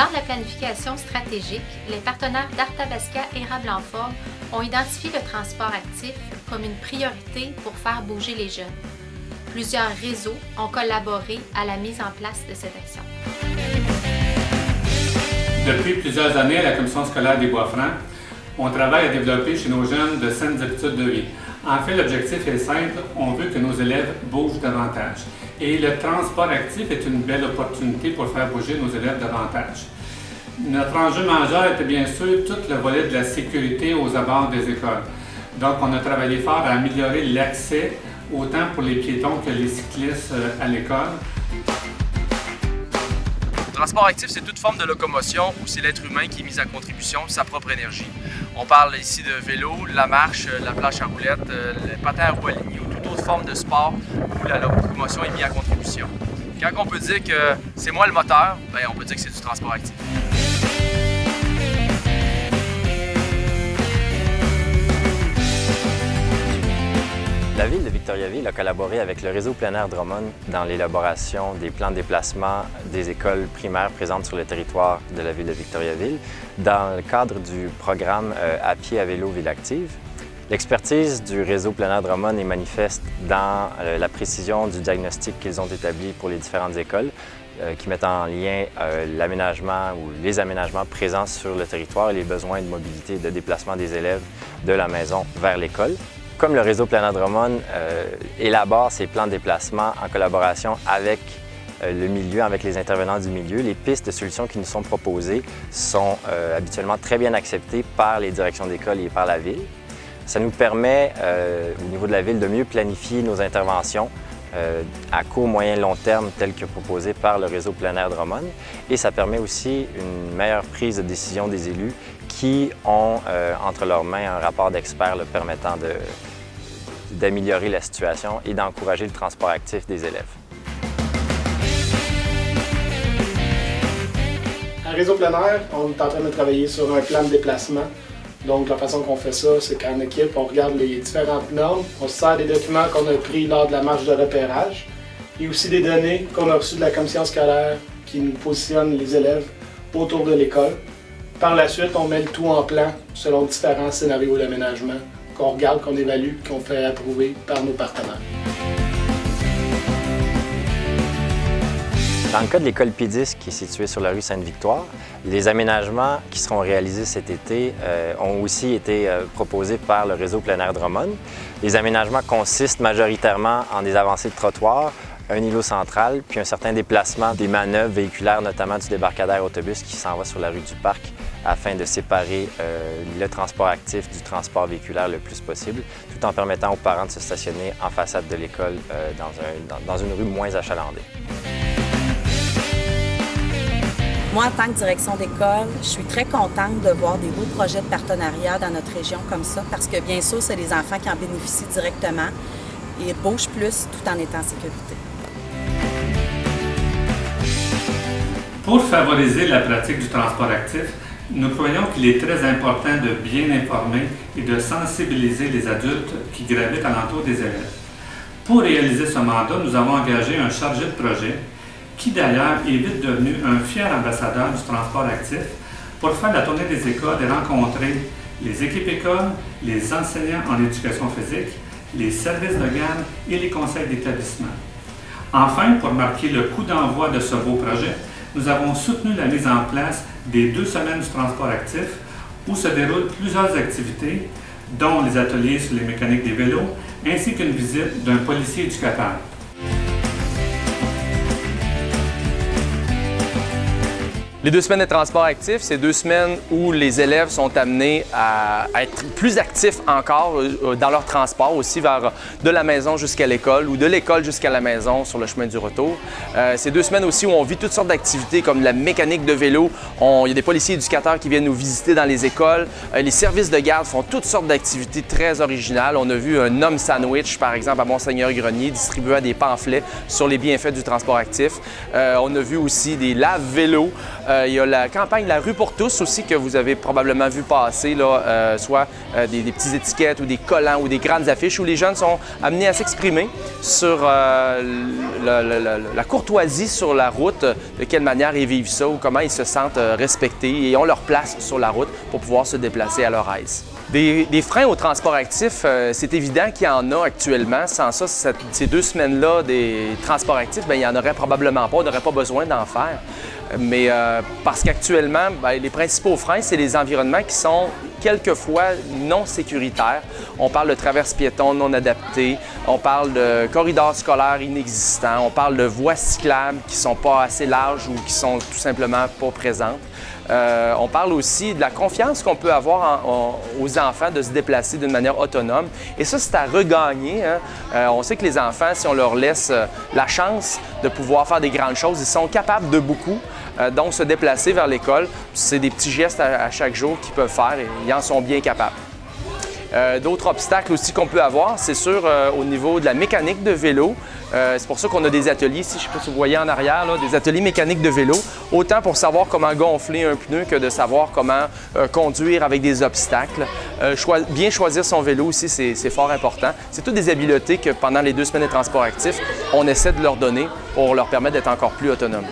Lors de la planification stratégique, les partenaires d'Arthabasca et Rablanford ont identifié le transport actif comme une priorité pour faire bouger les jeunes. Plusieurs réseaux ont collaboré à la mise en place de cette action. Depuis plusieurs années, à la Commission scolaire des Bois-Francs, on travaille à développer chez nos jeunes de saines habitudes de vie. En fait, l'objectif est simple, on veut que nos élèves bougent davantage. Et le transport actif est une belle opportunité pour faire bouger nos élèves davantage. Notre enjeu majeur était bien sûr tout le volet de la sécurité aux abords des écoles. Donc, on a travaillé fort à améliorer l'accès autant pour les piétons que les cyclistes à l'école. Le transport actif, c'est toute forme de locomotion où c'est l'être humain qui est mis à contribution de sa propre énergie. On parle ici de vélo, la marche, la planche à roulettes, le patin à roues alignées ou toute autre forme de sport où la locomotion est mise à contribution. Quand on peut dire que c'est moi le moteur, bien, on peut dire que c'est du transport actif. La Ville de Victoriaville a collaboré avec le réseau plein air Drummond dans l'élaboration des plans de déplacement des écoles primaires présentes sur le territoire de la Ville de Victoriaville dans le cadre du programme À pied à vélo Ville active. L'expertise du réseau plein air Drummond est manifeste dans la précision du diagnostic qu'ils ont établi pour les différentes écoles qui mettent en lien l'aménagement ou les aménagements présents sur le territoire et les besoins de mobilité et de déplacement des élèves de la maison vers l'école. Comme le réseau plein air Drummond élabore ses plans de déplacement en collaboration avec le milieu, avec les intervenants du milieu, les pistes de solutions qui nous sont proposées sont habituellement très bien acceptées par les directions d'école et par la Ville. Ça nous permet, au niveau de la Ville, de mieux planifier nos interventions à court, moyen, long terme, telles que proposées par le réseau plein air Drummond. Et ça permet aussi une meilleure prise de décision des élus qui ont entre leurs mains un rapport d'experts permettant d'améliorer la situation et d'encourager le transport actif des élèves. À Réseau plein air, on est en train de travailler sur un plan de déplacement. Donc la façon qu'on fait ça, c'est qu'en équipe, on regarde les différentes normes, on se sert des documents qu'on a pris lors de la marche de repérage et aussi des données qu'on a reçues de la commission scolaire qui nous positionne les élèves autour de l'école. Par la suite, on met le tout en plan selon différents scénarios d'aménagement qu'on regarde, qu'on évalue, qu'on fait approuver par nos partenaires. Dans le cas de l'école P10 qui est située sur la rue Sainte-Victoire, les aménagements qui seront réalisés cet été ont aussi été proposés par le réseau plein air Drummond. Les aménagements consistent majoritairement en des avancées de trottoirs, un îlot central, puis un certain déplacement des manœuvres véhiculaires, notamment du débarcadère autobus qui s'en va sur la rue du Parc afin de séparer le transport actif du transport véhiculaire le plus possible, tout en permettant aux parents de se stationner en façade de l'école dans une rue moins achalandée. Moi, en tant que direction d'école, je suis très contente de voir des beaux projets de partenariat dans notre région comme ça, parce que bien sûr, c'est les enfants qui en bénéficient directement et bougent plus tout en étant en sécurité. Pour favoriser la pratique du transport actif, nous croyons qu'il est très important de bien informer et de sensibiliser les adultes qui gravitent alentour des élèves. Pour réaliser ce mandat, nous avons engagé un chargé de projet qui d'ailleurs est vite devenu un fier ambassadeur du transport actif pour faire la tournée des écoles et rencontrer les équipes écoles, les enseignants en éducation physique, les services de garde et les conseils d'établissement. Enfin, pour marquer le coup d'envoi de ce beau projet, nous avons soutenu la mise en place des 2 semaines du transport actif où se déroulent plusieurs activités, dont les ateliers sur les mécaniques des vélos, ainsi qu'une visite d'un policier éducateur. Les 2 semaines de transport actif, c'est 2 semaines où les élèves sont amenés à être plus actifs encore dans leur transport, aussi de la maison jusqu'à l'école ou de l'école jusqu'à la maison sur le chemin du retour. C'est 2 semaines aussi où on vit toutes sortes d'activités comme la mécanique de vélo. Il y a des policiers éducateurs qui viennent nous visiter dans les écoles. Les services de garde font toutes sortes d'activités très originales. On a vu un homme sandwich, par exemple, à Monseigneur-Grenier, distribuant des pamphlets sur les bienfaits du transport actif. On a vu aussi des lave-vélos. il y a la campagne La rue pour tous aussi que vous avez probablement vu passer, là, soit des petites étiquettes ou des collants ou des grandes affiches où les jeunes sont amenés à s'exprimer sur la courtoisie sur la route, de quelle manière ils vivent ça ou comment ils se sentent respectés et ont leur place sur la route pour pouvoir se déplacer à leur aise. Des freins au transport actif, c'est évident qu'il y en a actuellement. Sans ça, ces 2 semaines-là des transports actifs, bien, il n'y en aurait probablement pas, on n'aurait pas besoin d'en faire. Mais parce qu'actuellement, bien, les principaux freins, c'est les environnements qui sont quelquefois non sécuritaires. On parle de traverses piétons non adaptées, on parle de corridors scolaires inexistants, on parle de voies cyclables qui ne sont pas assez larges ou qui sont tout simplement pas présentes. On parle aussi de la confiance qu'on peut avoir aux enfants de se déplacer d'une manière autonome. Et ça, c'est à regagner. Hein? On sait que les enfants, si on leur laisse la chance de pouvoir faire des grandes choses, ils sont capables de beaucoup. Donc, se déplacer vers l'école, c'est des petits gestes à chaque jour qu'ils peuvent faire et ils en sont bien capables. D'autres obstacles aussi qu'on peut avoir, c'est sûr au niveau de la mécanique de vélo. C'est pour ça qu'on a des ateliers, ici, je ne sais pas si vous voyez en arrière, là, des ateliers mécaniques de vélo, autant pour savoir comment gonfler un pneu que de savoir comment conduire avec des obstacles. Bien choisir son vélo aussi, c'est fort important. C'est toutes des habiletés que pendant les 2 semaines de transport actif, on essaie de leur donner pour leur permettre d'être encore plus autonomes.